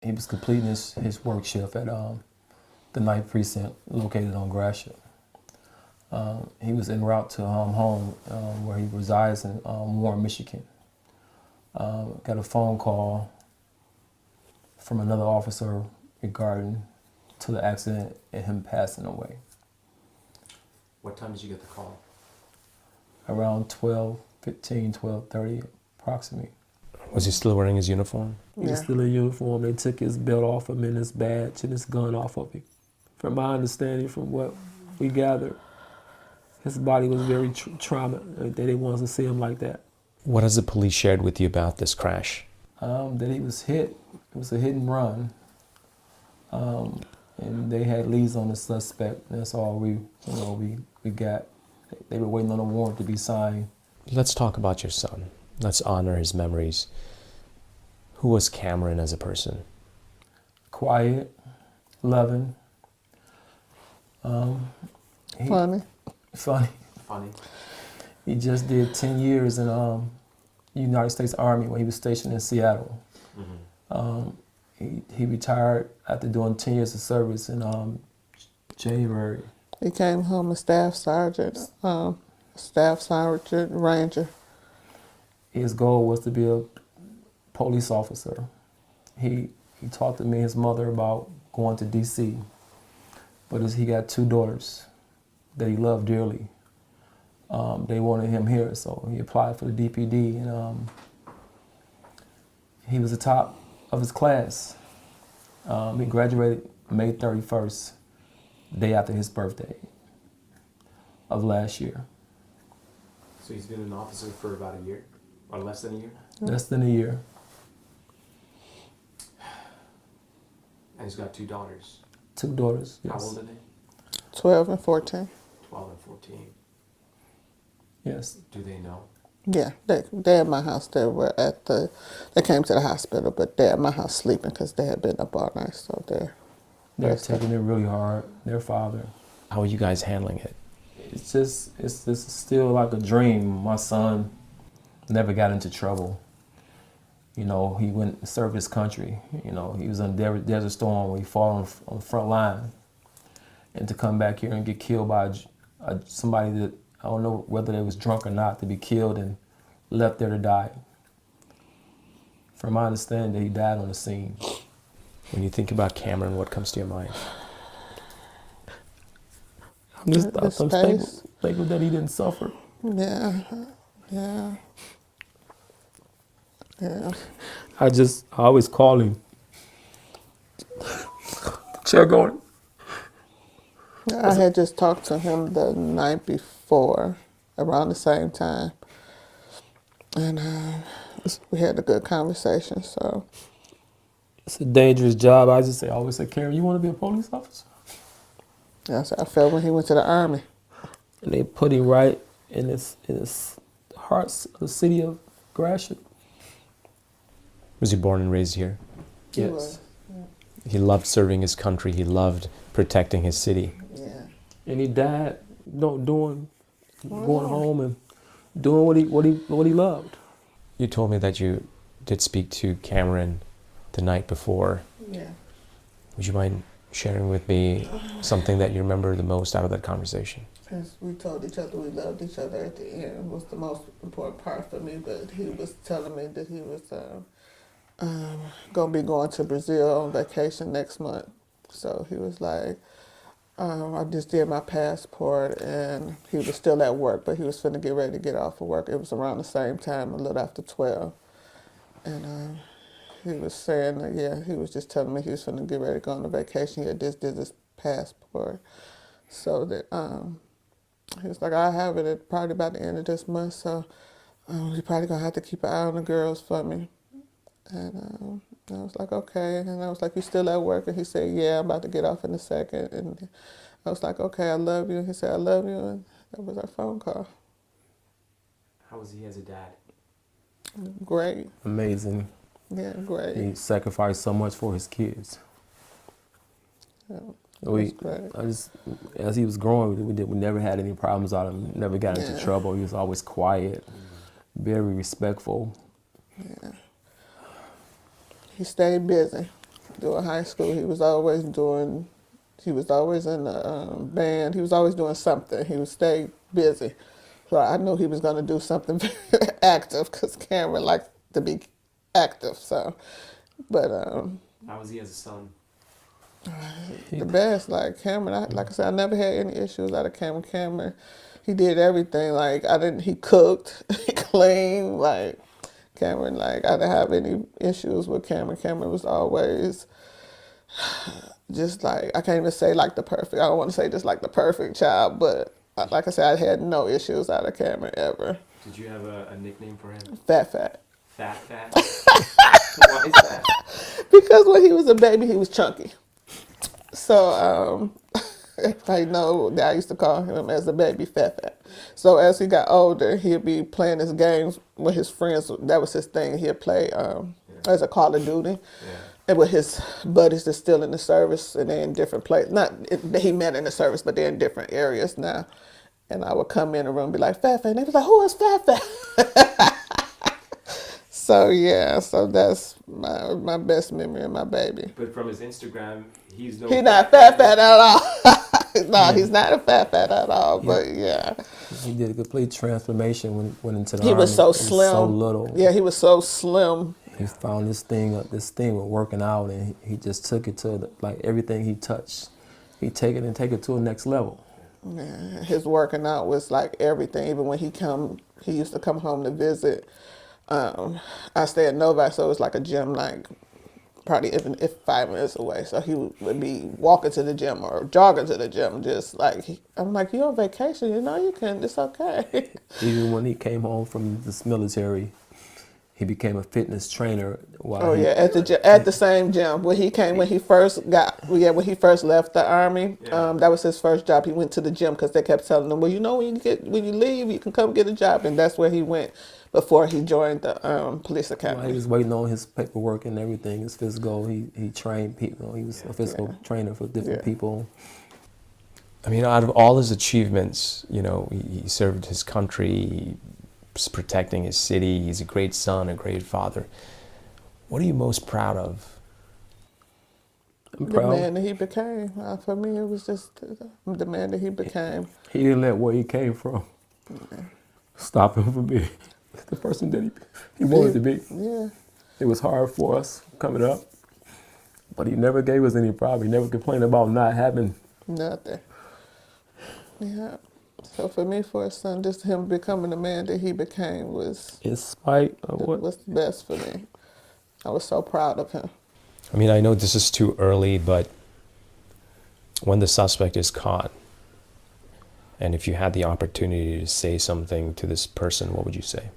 he was completing his work shift at the 9th Precinct located on Gratiot. He was en route to home where he resides in Warren, Michigan. Got a phone call from another officer regarding to the accident and him passing away. What time did you get the call? Around 12:15, 12:30 approximately. Was he still wearing his uniform? He was still in uniform. They took his belt off him and his badge and his gun off of him. From my understanding, from what we gathered, his body was very traumatized. They didn't want us to see him like that. What has the police shared with you about this crash? That he was hit. It was a hit and run. And they had leads on the suspect. That's all we got. They were waiting on a warrant to be signed. Let's talk about your son. Let's honor his memories. Who was Cameron as a person? Quiet, loving. Funny. Funny. He just did 10 years in the United States Army when he was stationed in Seattle. He retired after doing 10 years of service in January. He came home a staff sergeant ranger. His goal was to be a police officer. He talked to me and his mother about going to D.C., but he got 2 daughters that he loved dearly. They wanted him here, so he applied for the DPD, and he was the top of his class. He graduated May 31st, day after his birthday of last year. So he's been an officer for about a year? Or less than a year? Less than a year. And he's got 2 daughters. 2 daughters, yes. How old are they? 12 and 14. 12 and 14. Yes. Do they know? Yeah, they at my house. They came to the hospital, but they're at my house sleeping because they had been up all night, so They're taking it really hard, their father. How are you guys handling it? It's still like a dream. My son never got into trouble. You know, he went and served his country. You know, he was in Desert Storm where he fought on the front line. And to come back here and get killed by somebody that, I don't know whether they was drunk or not, to be killed and left there to die. From my understanding, he died on the scene. When you think about Cameron, what comes to your mind? I'm thankful that he didn't suffer. Yeah. I always call him. Check on him. I had just talked to him the night before, around the same time, and we had a good conversation. So it's a dangerous job. I always say, Karen, you want to be a police officer? that's how I felt when he went to the Army. And they put him right in his heart of the city of Gratiot. Was he born and raised here? Yes. He loved serving his country. He loved protecting his city. Yeah. And he died going home and doing what he loved. You told me that you did speak to Cameron the night before. Yeah. Would you mind sharing with me something that you remember the most out of that conversation? Because we told each other we loved each other at the end was the most important part for me. But he was telling me that he was going to be going to Brazil on vacation next month. So he was like, I just did my passport, and he was still at work, but he was finna get ready to get off of work. It was around the same time, a little after 12. And he was saying that, he was just telling me he was finna get ready to go on a vacation. He had just did his passport. So that he was like, I'll have it probably by the end of this month, so you're probably going to have to keep an eye on the girls for me. And I was like, okay. And I was like, you still at work? And he said, yeah, I'm about to get off in a second. And I was like, okay, I love you. And he said, I love you. And that was our phone call. How was he as a dad? Great. Amazing. Yeah, great. He sacrificed so much for his kids. Yeah, great. As he was growing, we never had any problems out of him. Never got into trouble. He was always quiet, very respectful. Yeah. He stayed busy. During high school, he was always in the band. He was always doing something. He would stay busy. So I knew he was going to do something very active because Cameron likes to be active. So, but How was he as a son? the best, like Cameron. Like I said, I never had any issues out of Cameron. Cameron, he did everything. Like he cooked, he cleaned. Like Cameron, like I didn't have any issues with Cameron. Cameron was always just like, I can't even say like the perfect. I don't want to say just like the perfect child, but like I said, I had no issues out of Cameron ever. Did you have a nickname for him? Fat Fat. Fat Fat? Why is that? Because when he was a baby, he was chunky. So I know that I used to call him as a baby Fat Fat. So as he got older, he'd be playing his games with his friends. That was his thing. He'd play as a Call of Duty. Yeah. And with his buddies that's still in the service, and they're in different places. He met in the service, but they're in different areas now. And I would come in the room and be like, Fat Fat. And they was like, who is Fat Fat? So yeah, so that's my best memory of my baby. But from his Instagram, he's no. He's not fat at all. No, he's not a fat at all. But yeah, He did a complete transformation when he went into the he army. was so He slim. so little. Yeah, he was so slim. He found this thing with working out, and he just took it to like everything he touched. He take it to the next level. Yeah, his working out was like everything. Even when he used to come home to visit. I stay at Novi, so it was like a gym, like probably even if 5 minutes away. So he would be walking to the gym or jogging to the gym, just like I'm like, you on vacation? You know, you can. It's okay. Even when he came home from this military, he became a fitness trainer. At the same gym when he first left the army. Yeah. That was his first job. He went to the gym because they kept telling him, well, you know, when you leave, you can come get a job, and that's where he went before he joined the police academy. While he was waiting on his paperwork and everything, his physical, he trained people. He was a physical trainer for different people. I mean, out of all his achievements, you know, he served his country, he's protecting his city, he's a great son, a great father. What are you most proud of? I'm proud. The man that he became. For me, it was just the man that he became. He didn't let where he came from stop him from being the person that he wanted to be. Yeah. It was hard for us coming up, but he never gave us any problem. He never complained about not having nothing. Yeah. So for me, for a son, just him becoming the man that he became was, in spite of what was the best for me. I was so proud of him. I mean, I know this is too early, but when the suspect is caught, and if you had the opportunity to say something to this person, what would you say?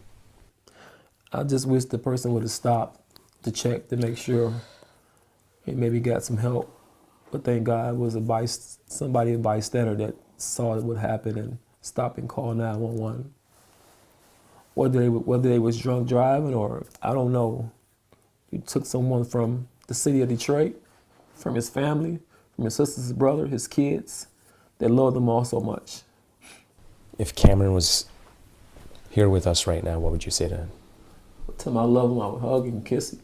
I just wish the person would have stopped to check to make sure he maybe got some help. But thank God it was a bystander that saw what happened and stopped and called 911. Whether they was drunk driving or I don't know. He took someone from the city of Detroit, from his family, from his sisters, his brother, his kids, that loved him all so much. If Cameron was here with us right now, what would you say to him? Tell him I love him, I would hug him and kiss him.